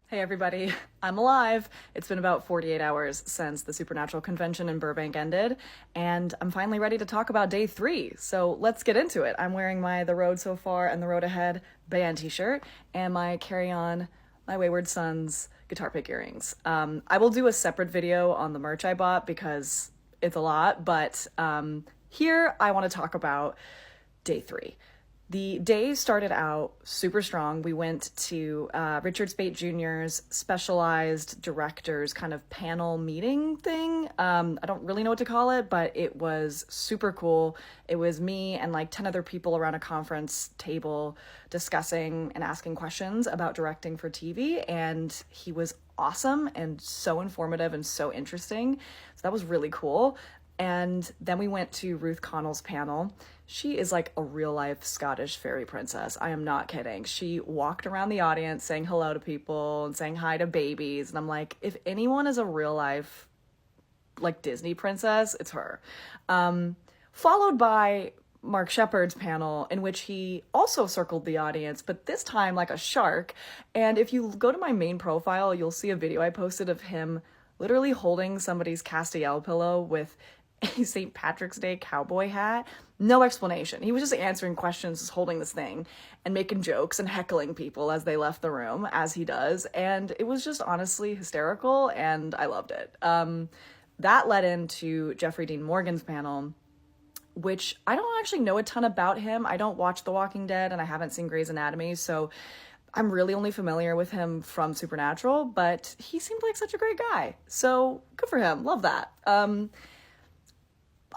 Hey everybody, I'm alive. It's been about 48 hours since the Supernatural convention in Burbank ended, and I'm finally ready to talk about day 3. So let's get into it. I'm wearing my The Road So Far and The Road Ahead band t-shirt and my Carry On My Wayward Sons guitar pick earrings. I will do a separate video on the merch I bought because it's a lot, but here I want to talk about day 3. The day started out super strong. We went to Richard Speight Jr.'s specialized directors kind of panel meeting thing. I don't really know what to call it, but it was super cool. It was me and like 10 other people around a conference table discussing and asking questions about directing for TV. And he was awesome and so informative and so interesting. So that was really cool. And then we went to Ruth Connell's panel. She is like a real life Scottish fairy princess. I am not kidding. She walked around the audience saying hello to people and saying hi to babies. And I'm like, if anyone is a real life like Disney princess, it's her. Followed by Mark Shepard's panel, in which he also circled the audience, but this time like a shark. And if you go to my main profile, you'll see a video I posted of him literally holding somebody's Castiel pillow with a St. Patrick's Day cowboy hat. No explanation. He was just answering questions, just holding this thing and making jokes and heckling people as they left the room, as he does. And it was just honestly hysterical, and I loved it. That led into Jeffrey Dean Morgan's panel, which I don't actually know a ton about him. I don't watch The Walking Dead, and I haven't seen Grey's Anatomy, so I'm really only familiar with him from Supernatural, but he seemed like such a great guy. So good for him. Love that.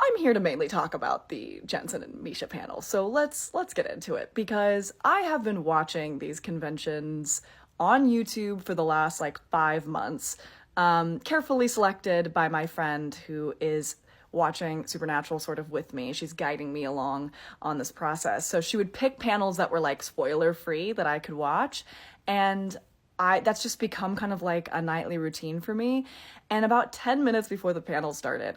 I'm here to mainly talk about the Jensen and Misha panel, so let's get into it, because I have been watching these conventions on YouTube for the last like 5 months, carefully selected by my friend who is watching Supernatural sort of with me. She's guiding me along on this process. So she would pick panels that were like spoiler free that I could watch, and that's just become kind of like a nightly routine for me. And about 10 minutes before the panel started,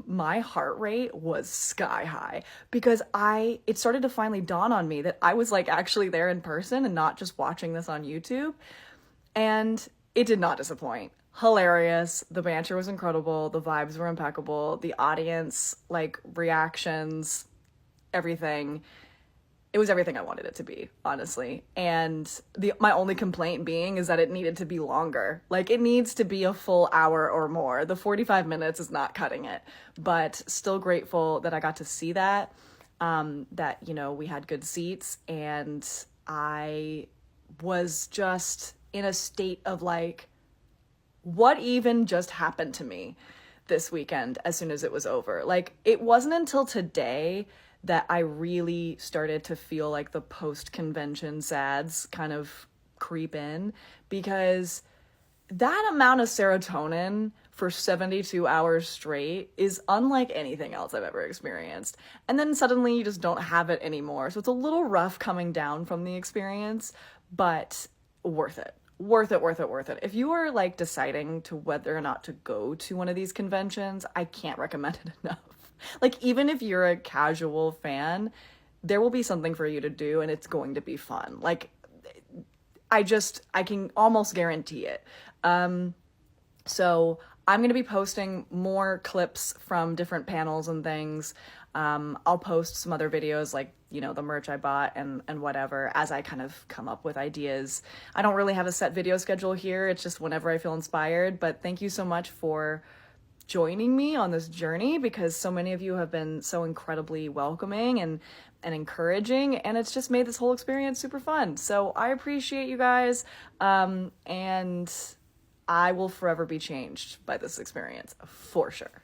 my heart rate was sky high, because it started to finally dawn on me that I was like actually there in person and not just watching this on YouTube. And it did not disappoint. Hilarious. The banter was incredible. The vibes were impeccable. The audience, like, reactions, everything. It was everything I wanted it to be, honestly. And my only complaint being is that it needed to be longer. Like, it needs to be a full hour or more. The 45 minutes is not cutting it. But still grateful that I got to see that, that, you know, we had good seats. And I was just in a state of, like, what even just happened to me this weekend as soon as it was over? Like, it wasn't until today that I really started to feel like the post-convention sads kind of creep in, because that amount of serotonin for 72 hours straight is unlike anything else I've ever experienced. And then suddenly you just don't have it anymore. So it's a little rough coming down from the experience, but worth it. Worth it, worth it, worth it. If you are like deciding to whether or not to go to one of these conventions, I can't recommend it enough. Like, even if you're a casual fan, there will be something for you to do, and it's going to be fun. Like, I can almost guarantee it. So I'm going to be posting more clips from different panels and things. I'll post some other videos, like, you know, the merch I bought and whatever, as I kind of come up with ideas. I don't really have a set video schedule here. It's just whenever I feel inspired. But thank you so much for joining me on this journey, because so many of you have been so incredibly welcoming and encouraging, and it's just made this whole experience super fun. So I appreciate you guys, and I will forever be changed by this experience, for sure.